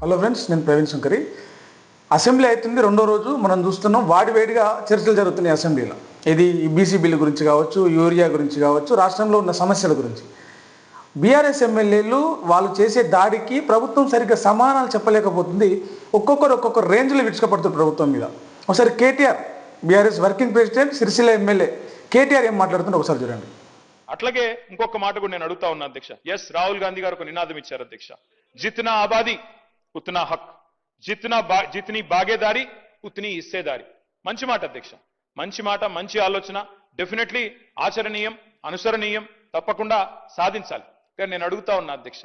Hello friends, నేను Praveen Shankari. Assembly అవుతుంది, రెండో రోజు మనం చూస్తున్నాం. వాడివేడిగా చర్చలు జరుగుతున్నాయి అసెంబ్లీలో. ఇది బీసీ బిల్లు గురించి కావచ్చు, యూరియా గురించి కావచ్చు, రాష్ట్రంలో ఉన్న సమస్యల గురించి. బీఆర్ఎస్ ఎమ్మెల్యేలు వాళ్ళు చేసే దాడికి ప్రభుత్వం సరిగ్గా సమానాలు చెప్పలేకపోతుంది. ఒక్కొక్క రేంజ్లో విడుచుకపడుతుంది ప్రభుత్వం మీద. ఒకసారి KTR, BRS working president, Sircilla MLA KTR ఏం మాట్లాడుతుందో ఒకసారి చూడండి. అట్లాగే ఇంకొక మాట కూడా నేను అడుగుతా ఉన్నా అధ్యక్ష. ఎస్, రాహుల్ గాంధీ గారు ఒక నినాదం ఇచ్చారు అధ్యక్ష. జిత్నా ఆబాదీ ఉత్నా హక్, జిత్నీ బాగేదారి ఉత్నీ హిస్సేదారి. మంచి మాట అధ్యక్ష, మంచి మాట, మంచి ఆలోచన. డెఫినెట్లీ ఆచరణీయం, అనుసరణీయం, తప్పకుండా సాధించాలి. కానీ నేను అడుగుతా ఉన్నా అధ్యక్ష,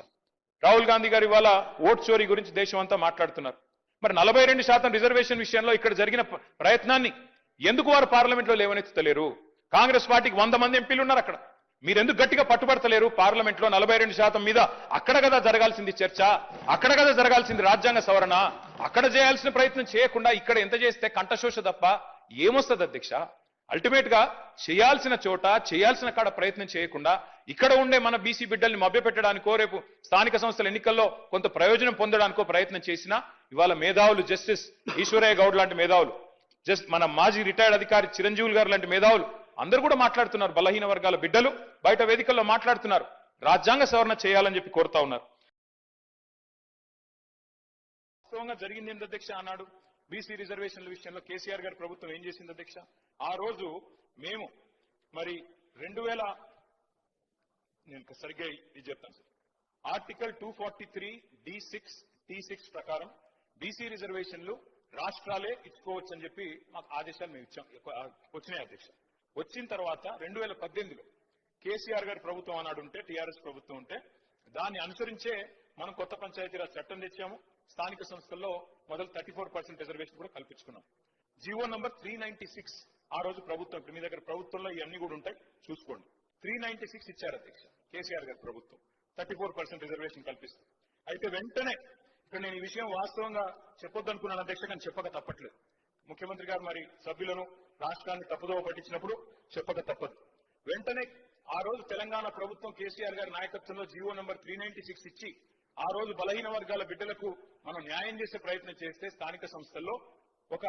రాహుల్ గాంధీ గారు ఇవాళ ఓట్ చోరీ గురించి దేశం అంతా మాట్లాడుతున్నారు. మరి 42% రిజర్వేషన్ విషయంలో ఇక్కడ జరిగిన ప్రయత్నాన్ని ఎందుకు వారు పార్లమెంట్లో లేవనెత్తలేరు? కాంగ్రెస్ పార్టీకి 100 మంది ఎంపీలు ఉన్నారు అక్కడ. మీరెందుకు గట్టిగా పట్టుబడతలేరు? పార్లమెంట్లో 42% మీద అక్కడ కదా జరగాల్సింది చర్చ, అక్కడ కదా జరగాల్సింది రాజ్యాంగ సవరణ. అక్కడ చేయాల్సిన ప్రయత్నం చేయకుండా ఇక్కడ ఎంత చేస్తే కంఠశోష తప్ప ఏమొస్తుంది అధ్యక్ష? అల్టిమేట్ గా చేయాల్సిన చోట చేయాల్సిన కాడ ప్రయత్నం చేయకుండా ఇక్కడ ఉండే మన బీసీ బిడ్డల్ని మభ్యపెట్టడానికో, రేపు స్థానిక సంస్థల ఎన్నికల్లో కొంత ప్రయోజనం పొందడానికో ప్రయత్నం చేసినా ఇవాళ మేధావులు, జస్టిస్ ఈశ్వరయ్య గౌడ్ లాంటి మేధావులు, మన మాజీ రిటైర్డ్ అధికారి చిరంజీవులు గారు లాంటి మేధావులు అందరూ కూడా మాట్లాడుతున్నారు. బలహీన వర్గాల బిడ్డలు బయట వేదికల్లో మాట్లాడుతున్నారు. రాజ్యాంగ సవరణ చేయాలని చెప్పి కోరుతా ఉన్నారు. వాస్తవంగా జరిగింది ఏంటి అధ్యక్ష? ఆనాడు బీసీ రిజర్వేషన్ల విషయంలో కేసీఆర్ గారి ప్రభుత్వం ఏం చేసింది అధ్యక్ష? ఆ రోజు మేము మరి 2000 నేను సరిగ్గా ఇది చెప్తాను సార్. ఆర్టికల్ 243 D6 ప్రకారం బీసీ రిజర్వేషన్లు రాష్ట్రాలే ఇచ్చుకోవచ్చు అని చెప్పి మాకు ఆదేశాలు మేము ఇచ్చాం, వచ్చినాయి అధ్యక్ష. వచ్చిన తర్వాత 2018లో కేసీఆర్ గారి ప్రభుత్వం ఆనాడు ఉంటే, టీఆర్ఎస్ ప్రభుత్వం ఉంటే, దాన్ని అనుసరించే మనం కొత్త పంచాయతీరాజ్ చట్టం తెచ్చాము. స్థానిక సంస్థల్లో మొదలు 34% రిజర్వేషన్ కూడా కల్పించుకున్నాం. జీవో నంబర్ 396 ఆ రోజు ప్రభుత్వం, ఇప్పుడు మీ దగ్గర ప్రభుత్వంలో ఇవన్నీ కూడా ఉంటాయి చూసుకోండి. 396 ఇచ్చారు అధ్యక్ష కేసీఆర్ గారి ప్రభుత్వం, 34% రిజర్వేషన్ కల్పిస్తుంది. అయితే వెంటనే ఇక్కడ నేను ఈ విషయం వాస్తవంగా చెప్పొద్దు అనుకున్నాను అధ్యక్ష, కానీ చెప్పక తప్పట్లేదు. ముఖ్యమంత్రి గారు మరి సభ్యులను, రాష్ట్రాన్ని తప్పుదోవ పట్టించినప్పుడు చెప్పక తప్పదు. వెంటనే ఆ రోజు తెలంగాణ ప్రభుత్వం కేసీఆర్ గారి నాయకత్వంలో జీవో నంబర్ 396 ఇచ్చి ఆ రోజు బలహీన వర్గాల బిడ్డలకు మనం న్యాయం చేసే ప్రయత్నం చేస్తే స్థానిక సంస్థల్లో ఒక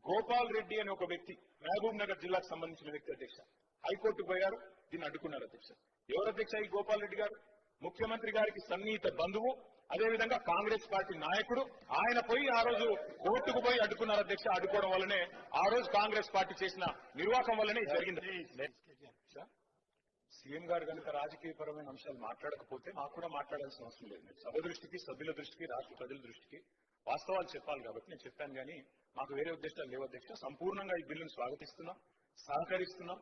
గోపాల్ రెడ్డి అనే ఒక వ్యక్తి, మహబూబ్ నగర్ జిల్లాకు సంబంధించిన వ్యక్తి అధ్యక్ష, హైకోర్టుకు పోయారు, దీన్ని అడ్డుకున్నారు అధ్యక్ష. ఎవరు అధ్యక్ష ఈ గోపాల్ రెడ్డి గారు? ముఖ్యమంత్రి గారికి సన్నిహిత బంధువు, అదేవిధంగా కాంగ్రెస్ పార్టీ నాయకుడు. ఆయన పోయి ఆ రోజు కోర్టుకు పోయి అడ్డుకున్నారు అధ్యక్ష. అడ్డుకోవడం వల్లనే ఆ రోజు కాంగ్రెస్ పార్టీ చేసిన నిర్వాహకం వల్లనే జరిగింది. సీఎం గారు కనుక రాజకీయపరమైన అంశాలు మాట్లాడకపోతే మాకు కూడా మాట్లాడాల్సిన అవసరం లేదు. సభ దృష్టికి, సభ్యుల దృష్టికి, రాష్ట్ర ప్రజల దృష్టికి వాస్తవాలు చెప్పాలి కాబట్టి నేను చెప్పాను. కానీ మాకు వేరే ఉద్దేశాలు లేవు అధ్యక్ష. సంపూర్ణంగా ఈ బిల్లును స్వాగతిస్తున్నాం, సహకరిస్తున్నాం,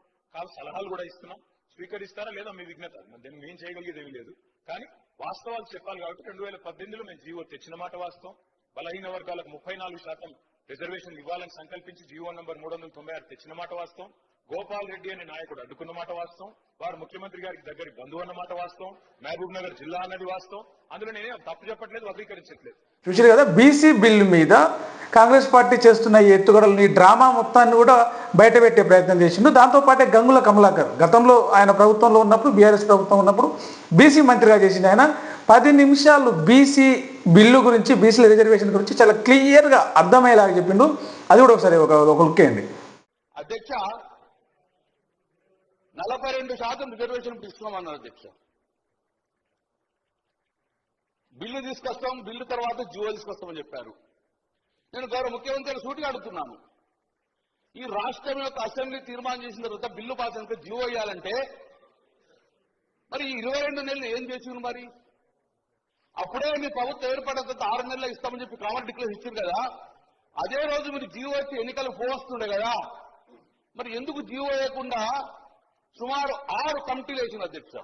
సలహాలు కూడా ఇస్తున్నాం. స్వీకరిస్తారా లేదా మీ విజ్ఞత, దాన్ని మేము చేయగలిగేది ఏమీ లేదు. కానీ వాస్తవాలు చెప్పాలి కాబట్టి 2018లో మేము జీవో తెచ్చిన మాట వాస్తవం. బలహీన వర్గాలకు 34% రిజర్వేషన్ ఇవ్వాలని సంకల్పించి జీవో నంబర్ 396 తెచ్చిన మాట వాస్తవం. గోపాల్ రెడ్డి అనే నాయకుడు అడ్డుకున్న మాట వాస్తవం. వారు ముఖ్యమంత్రి గారికి దగ్గరి బంధువు అన్న మాట వాస్తవం. మహబూబ్ నగర్ జిల్లా అన్నది వాస్తవం. అందులో నేనే తప్పు చెప్పట్లేదు, వక్రీకరించట్లేదు. చూసారు కదా, బీసీ బిల్లు మీద కాంగ్రెస్ పార్టీ చేస్తున్న ఈ ఎత్తుగడలు, ఈ డ్రామా మొత్తాన్ని కూడా బయటపెట్టే ప్రయత్నం చేసిండు. దాంతోపాటే గంగుల కమలాకర్ గతంలో ఆయన ప్రభుత్వంలో ఉన్నప్పుడు, బీఆర్ఎస్ ప్రభుత్వం ఉన్నప్పుడు బీసీ మంత్రిగా చేసింది ఆయన. 10 నిమిషాలు బీసీ బిల్లు గురించి, బీసీల రిజర్వేషన్ గురించి చాలా క్లియర్గా అర్థమయ్యేలాగా చెప్పిండు. అది కూడా ఒకసారి ఒక లుక్ వేయండి అధ్యక్ష. 42% రిజర్వేషన్ తీసుకున్నామన్నారు అధ్యక్ష. బిల్లు తీసుకొస్తాం, బిల్లు తర్వాత జీవో తీసుకొస్తామని చెప్పారు. నేను గౌరవ ముఖ్యమంత్రి సూటిగా అడుగుతున్నాను, ఈ రాష్ట్రం యొక్క అసెంబ్లీ తీర్మానం చేసిన తర్వాత బిల్లు పాస్ అయితే జీవో ఇవ్వాలంటే మరి ఈ 22 నెలలు ఏం చేసింది? మరి అప్పుడే మీ ప్రభుత్వం ఏర్పడిన తర్వాత 6 నెలలు ఇస్తామని చెప్పి కామన్ డిక్లేర్ ఇచ్చింది కదా. అదే రోజు మీరు జీవో వచ్చి ఎన్నికలు పోవస్తుండే కదా. మరి ఎందుకు జీవో వేయకుండా సుమారు 6 కమిటీలు వేసిన అధ్యక్ష?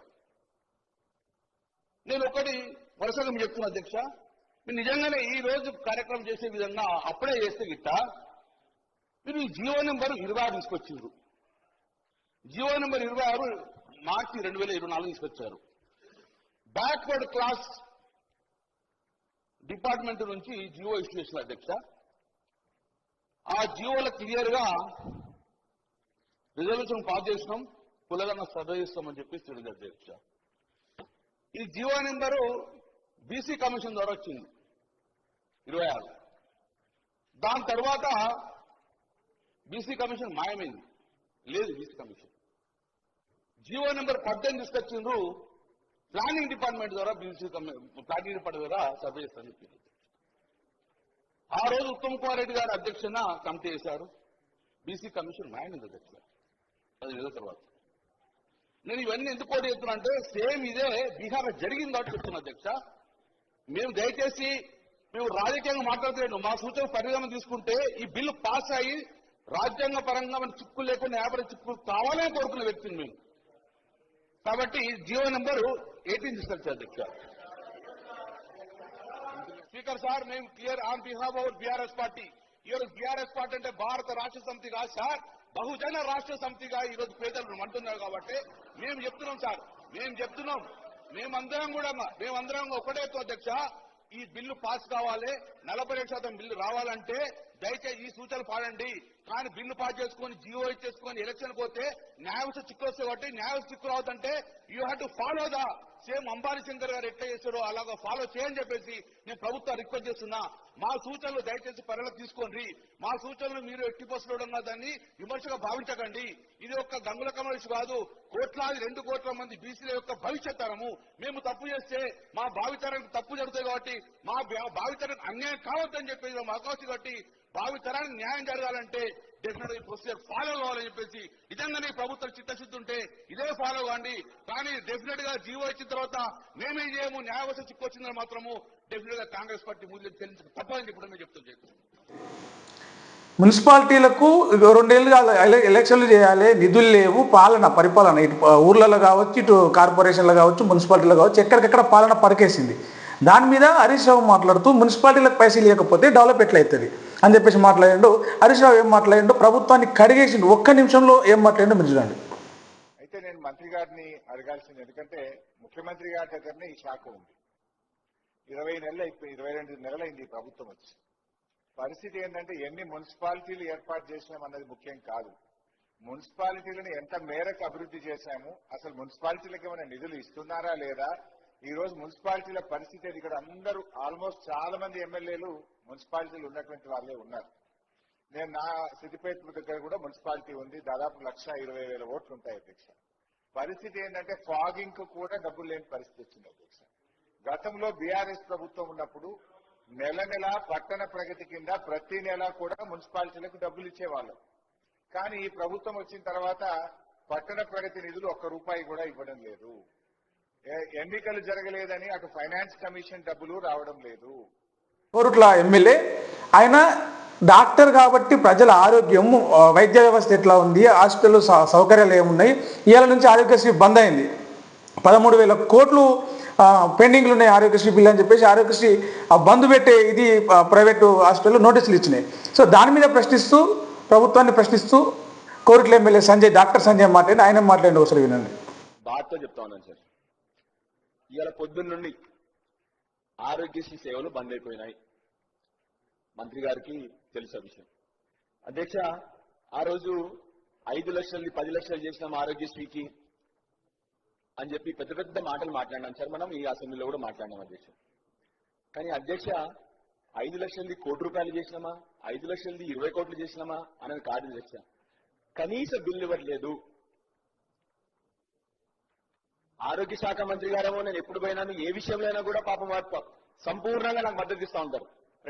నేను ఒకటి వరుసగా చెప్తున్నా అధ్యక్ష, మీరు నిజంగానే ఈ రోజు కార్యక్రమం చేసే విధంగా అప్పుడే చేస్తే గిట్ట మీరు ఈ జీవో నెంబర్ 26 తీసుకొచ్చారు. జీవో నెంబర్ 26 మార్చి 2024 తీసుకొచ్చారు. బ్యాక్వర్డ్ క్లాస్ డిపార్ట్మెంట్ నుంచి జీవో ఇష్యూ చేసిన అధ్యక్ష. ఆ జీవోలో క్లియర్ గా రిజర్వేషన్ పాస్ చేసినాం, కులగన్న సర్వే చేస్తామని చెప్పి తెలియదు అధ్యక్ష. ఈ జీవో నెంబరు బీసీ కమిషన్ ద్వారా వచ్చింది 26. దాని తర్వాత బీసీ కమిషన్ మాయమైంది, లేదు బీసీ కమిషన్. జీవో నెంబర్ 18 తీసుకొచ్చిండ్రు, ప్లానింగ్ డిపార్ట్మెంట్ ద్వారా ప్లానింగ్ డిపార్ట్మెంట్ ద్వారా సర్వే చేస్తారని చెప్పింది. ఆ రోజు ఉత్తమ్ కుమార్ రెడ్డి గారి అధ్యక్షన కమిటీ వేశారు, బీసీ కమిషన్ మాయమైంది అధ్యక్ష. అది ఏదో తర్వాత నేను ఇవన్నీ ఎందుకు కోటి చెప్తున్నా అంటే సేమ్ ఇదే బీహార్లో జరిగింది కాబట్టి చెప్తున్నా అధ్యక్ష. మేము దయచేసి మేము రాజకీయంగా మాట్లాడుతున్నాం, మా సూచన పరిగణన తీసుకుంటే ఈ బిల్లు పాస్ అయ్యి రాజ్యాంగ పరంగా మన చిక్కులు లేకుండా 50 చిక్కులు కావాలని కోరుకున్న వ్యక్తిని మేము. కాబట్టి జీవో నెంబర్ 18 తీసుకొచ్చారు అధ్యక్ష. స్పీకర్ సార్, మేము clear on behalf our BRS party. ఈరోజు బీఆర్ఎస్ పార్టీ అంటే భారత రాష్ట్ర సమితి కాదు సార్, బహుజన రాష్ట్ర సమితిగా ఈరోజు పేదలు అంటున్నారు. కాబట్టి మేము చెప్తున్నాం సార్, మేమందరం ఒకటే అధ్యక్ష, ఈ బిల్లు పాస్ కావాలి, 41% బిల్లు రావాలంటే దయచేసి ఈ సూచనలు పాడండి. కానీ బిల్లు పాస్ చేసుకొని జీవో ఇచ్చేసుకొని ఎలక్షన్ పోతే న్యాయవస్థ చిక్కులు వస్తాయి. కాబట్టి న్యాయవస్థ చిక్కులు అవుతుంటే you have to follow the same Ambani Shankar గారు ఎట్లా చేస్తారో అలాగా ఫాలో చేయని చెప్పేసి నేను ప్రభుత్వం రిక్వెస్ట్ చేస్తున్నా. మా సూచనలు దయచేసి పరిగణలోకి తీసుకోండి. మా సూచనలు మీరు ఎట్టి పోస్టులో దాన్ని విమర్శగా భావించకండి. ఇది ఒక్క గంగుల కమలేష్ కాదు, కోట్లాది 2 కోట్ల మంది బీసీల యొక్క భవిష్యత్ తరము. మేము తప్పు చేస్తే మా భావితరానికి తప్పు జరుగుతాయి కాబట్టి మా భావితరానికి అన్యాయం కావద్దని చెప్పేసి మా అవకాశం. కాబట్టి భావితరానికి న్యాయం జరగాలంటే డెఫినెట్ గా ప్రొసీజర్ ఫాలో కావాలని చెప్పేసి నిజంగానే ప్రభుత్వం చిత్తశుద్ధి ఉంటే ఇదే ఫాలో కాండి. కానీ డెఫినెట్ గా జీవో ఇచ్చిన తర్వాత మేమేం చేయము, న్యాయవస్థ చిక్కు వచ్చిందని మాత్రము డెఫినెట్ గా కాంగ్రెస్ పార్టీ మూల్యం చెల్లించక తప్పని చెప్పడం మేము చెప్తాం. మున్సిపాలిటీలకు 2 ఏళ్ళుగా ఎలక్షన్లు చేయాలి, నిధులు లేవు, పరిపాలన ఇటు ఊర్లలో కావచ్చు, ఇటు కార్పొరేషన్లో కావచ్చు, మున్సిపాలిటీలో కావచ్చు, ఎక్కడికెక్కడ పాలన పడకేసింది. దాని మీద హరీష్ రావు మాట్లాడుతూ మున్సిపాలిటీలకు పైసలు లేకపోతే డెవలప్ ఎట్లయితుంది అని చెప్పేసి మాట్లాడిండు. హరీష్ రావు ఏం మాట్లాడిండు, ప్రభుత్వాన్ని కడిగేసిండు. ఒక్క నిమిషంలో ఏం మాట్లాడిండు మీరు చూడండి. అయితే నేను మంత్రి గారిని అడగాల్సింది, ఎందుకంటే ముఖ్యమంత్రి గారి దగ్గరనే ఈ శాఖ ఉంది. 22 నెలలైంది ఈ ప్రభుత్వం వచ్చి. పరిస్థితి ఏంటంటే ఎన్ని మున్సిపాలిటీలు ఏర్పాటు చేసినామన్నది ముఖ్యం కాదు, మున్సిపాలిటీలను ఎంత మేరకు అభివృద్ధి చేశాము, అసలు మున్సిపాలిటీలకు ఏమైనా నిధులు ఇస్తున్నారా లేదా. ఈ రోజు మున్సిపాలిటీల పరిస్థితి ఇక్కడ అందరూ ఆల్మోస్ట్ చాలా మంది ఎమ్మెల్యేలు మున్సిపాలిటీలు ఉన్నటువంటి వాళ్ళే ఉన్నారు. నేను నా సిద్దిపేట దగ్గర కూడా మున్సిపాలిటీ ఉంది, దాదాపు 1,20,000 ఓట్లు ఉంటాయి అధ్యక్ష. పరిస్థితి ఏంటంటే ఫాగింగ్ కు కూడా డబ్బులు లేని పరిస్థితి వచ్చింది అధ్యక్ష. గతంలో బీఆర్ఎస్ ప్రభుత్వం ఉన్నప్పుడు నెల పట్టణ ప్రగతి కింద ప్రతి నెల కూడా మున్సిపాలిటీలకు డబ్బులు ఇచ్చేవాళ్ళం. కానీ ఈ ప్రభుత్వం వచ్చిన తర్వాత పట్టణ ప్రగతి నిధులు ₹1 కూడా ఇవ్వడం లేదు. ఎన్నికలు జరగలేదని అటు ఫైనాన్స్ కమిషన్ డబ్బులు రావడం లేదు. కోరుట్ల ఎమ్మెల్యే ఆయన డాక్టర్ కాబట్టి ప్రజల ఆరోగ్యం, వైద్య వ్యవస్థ ఎట్లా ఉంది, హాస్పిటల్ సౌకర్యాలు ఏమున్నాయి, ఇవాళ నుంచి ఆరోగ్యశ్రీ బంద్ అయింది. 13,000 కోట్లు పెండింగ్లు ఉన్నాయి ఆరోగ్యశ్రీ బిల్లు అని చెప్పేసి ఆరోగ్యశ్రీ బంద్ పెట్టే ఇది ప్రైవేటు హాస్పిటల్లో నోటీసులు ఇచ్చినాయి. సో దాని మీద ప్రశ్నిస్తూ, ప్రభుత్వాన్ని ప్రశ్నిస్తూ కోరుట్ల ఎమ్మెల్యే డాక్టర్ సంజయ్ మాట్లాడి ఆయన మాట్లాడి ఒకసారి వినండి. బాధతో చెప్తా ఉన్నాను సార్, ఇవాళ పొద్దున్న నుండి ఆరోగ్యశ్రీ సేవలు బంద్ అయిపోయినాయి. మంత్రి గారికి తెలుసా విషయం. అధ్యక్ష, ఆ రోజు 5 లక్షలు 10 లక్షలు చేసినాం ఆరోగ్యశ్రీకి అని చెప్పి పెద్ద పెద్ద మాటలు మాట్లాడినాం సార్. మనం ఈ అసెంబ్లీలో కూడా మాట్లాడినాం అధ్యక్ష. కానీ అధ్యక్ష, 5 లక్షలది ₹1 చేసినామా, 5 లక్షలది 20 కోట్లు చేసినామా అనేది కాదు అధ్యక్ష. కనీస బిల్లు ఇవ్వట్లేదు. ఆరోగ్య శాఖ మంత్రి గారేమో నేను ఎప్పుడు పోయినాను ఏ విషయంలో అయినా కూడా పాపం సంపూర్ణంగా నాకు మద్దతు ఇస్తా ఉంటారు.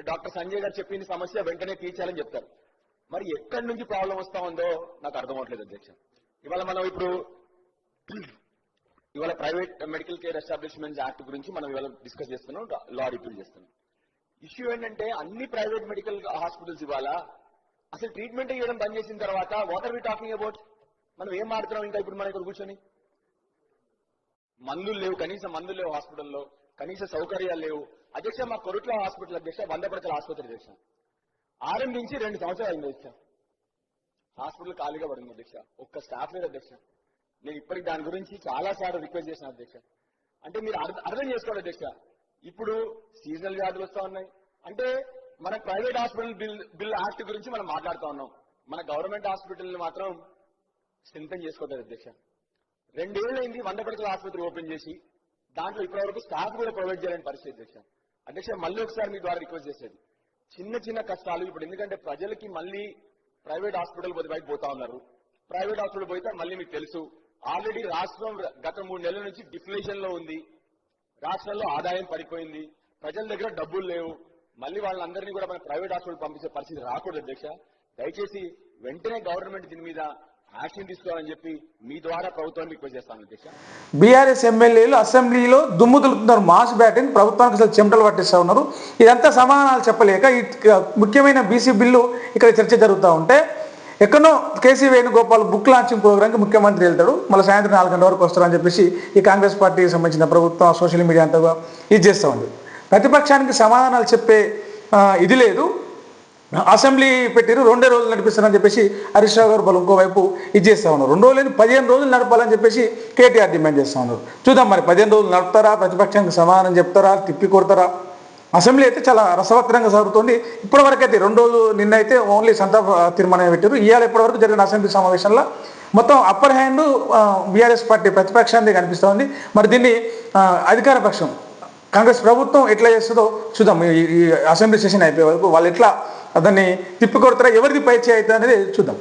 డాక్టర్ సంజయ్ గారు చెప్పిన సమస్య వెంటనే తీర్చాలని చెప్తారు. మరి ఎక్కడి నుంచి ప్రాబ్లం వస్తా ఉందో నాకు అర్థమవట్లేదు అధ్యక్ష. ఇవాళ private medical care establishments act గురించి మనం ఇవాళ డిస్కస్ చేస్తున్నాం, లా రిపీల్ చేస్తున్నాం. ఇష్యూ ఏంటంటే అన్ని ప్రైవేట్ మెడికల్ హాస్పిటల్స్ ఇవాళ అసలు ట్రీట్మెంట్ ఇవ్వడం బంద్ చేసిన తర్వాత what are we talking about? మనం ఏం మాడుతున్నాం ఇంకా ఇప్పుడు మన ఇక్కడ కూర్చొని? మందులు లేవు, కనీస మందులు లేవు హాస్పిటల్లో, కనీస సౌకర్యాలు లేవు. అధ్యక్ష, మా కొరుట్ల హాస్పిటల్ అధ్యక్ష 100 పడకల ఆసుపత్రి అధ్యక్ష ఆరంభించి 2 సంవత్సరాలు అయింది అధ్యక్ష. హాస్పిటల్ ఖాళీగా పడింది అధ్యక్ష, ఒక్క స్టాఫ్ లేదు అధ్యక్ష. నేను ఇప్పటికి దాని గురించి చాలా సార్లు రిక్వెస్ట్ చేసిన అధ్యక్ష. అంటే మీరు అర్థం చేసుకోండి అధ్యక్ష, ఇప్పుడు సీజనల్ వ్యాధులు వస్తా ఉన్నాయి అంటే మన ప్రైవేట్ హాస్పిటల్ బిల్ యాక్ట్ గురించి మనం మాట్లాడుతూ ఉన్నాం. మన గవర్నమెంట్ హాస్పిటల్ మాత్రం స్ట్రెంథెన్ చేసుకోవట్లేదు అధ్యక్ష. 2 ఏళ్ళైంది 100 పడకల ఆసుపత్రి ఓపెన్ చేసి, దాంట్లో ఇప్పటివరకు స్టాఫ్ కూడా ప్రొవైడ్ చేయలేని పరిస్థితి అధ్యక్ష. అధ్యక్ష మళ్ళీ ఒకసారి మీ ద్వారా రిక్వెస్ట్ చేసేది, చిన్న చిన్న కష్టాలు ఇప్పుడు ఎందుకంటే ప్రజలకి మళ్ళీ ప్రైవేట్ హాస్పిటల్ బయట పోతా ఉన్నారు. ప్రైవేట్ హాస్పిటల్ పోతే మళ్ళీ మీకు తెలుసు ఆల్రెడీ రాష్ట్రం గత 3 నెలల నుంచి డిఫ్లేషన్ లో ఉంది. రాష్ట్రంలో ఆదాయం పడిపోయింది, ప్రజల దగ్గర డబ్బులు లేవు. మళ్ళీ వాళ్ళందరినీ కూడా మనం ప్రైవేట్ హాస్పిటల్ పంపించే పరిస్థితి రాకూడదు అధ్యక్ష. దయచేసి వెంటనే గవర్నమెంట్ దీని మీద యాక్షన్ తీసుకోవాలని చెప్పి మీ ద్వారా ప్రభుత్వాన్ని రిక్వెస్ట్ చేస్తాను అధ్యక్ష. బీఆర్ఎస్ ఎమ్మెల్యేలు అసెంబ్లీలో దుమ్ము దులుపుతున్నారు, మాస్ బ్యాటింగ్, ప్రభుత్వానికి అసలు చెమటలు పట్టిస్తూ ఉన్నారు. ఇదంతా సమాధానాలు చెప్పలేక ముఖ్యమైన బీసీ బిల్లు ఇక్కడ చర్చ జరుగుతూ ఉంటే ఎక్కడో కేసీ వేణుగోపాల్ బుక్ లాంచింగ్ ప్రోగ్రామ్కి ముఖ్యమంత్రి వెళ్తాడు, మళ్ళీ సాయంత్రం 4 గంటల వరకు వస్తారని చెప్పేసి ఈ కాంగ్రెస్ పార్టీకి సంబంధించిన ప్రభుత్వం సోషల్ మీడియా అంతా ఇది చేస్తూ ఉంది. ప్రతిపక్షానికి సమాధానాలు చెప్పే ఇది లేదు. అసెంబ్లీ పెట్టిరు 2 రోజులు నడిపిస్తారని చెప్పేసి హరీష్ రావు గారు ఇంకోవైపు ఇది చేస్తూ ఉన్నారు. 2 రోజులు 15 రోజులు నడపాలని చెప్పేసి కేటీఆర్ డిమాండ్ చేస్తూ ఉన్నారు. చూద్దాం మరి 15 రోజులు నడుపుతారా, ప్రతిపక్షానికి సమాధానం చెప్తారా, తిప్పి కొడతారా? అసెంబ్లీ అయితే చాలా రసవత్తరంగా సాగుతుంది. ఇప్పటివరకు అయితే 2 రోజులు నిన్న అయితే ఓన్లీ సంతాప తీర్మానం పెట్టారు. ఇవాళ ఇప్పటివరకు జరిగిన అసెంబ్లీ సమావేశంలో మొత్తం అప్పర్ హ్యాండ్ బీఆర్ఎస్ పార్టీ ప్రతిపక్షానికి కనిపిస్తూ ఉంది. మరి దీన్ని అధికార పక్షం కాంగ్రెస్ ప్రభుత్వం ఎట్లా చేస్తుందో చూద్దాం. ఈ అసెంబ్లీ సెషన్ అయిపోయే వరకు వాళ్ళు ఎట్లా దాన్ని తిప్పికొడతారా, ఎవరిది పై చేయి అవుతుంది అనేది చూద్దాం.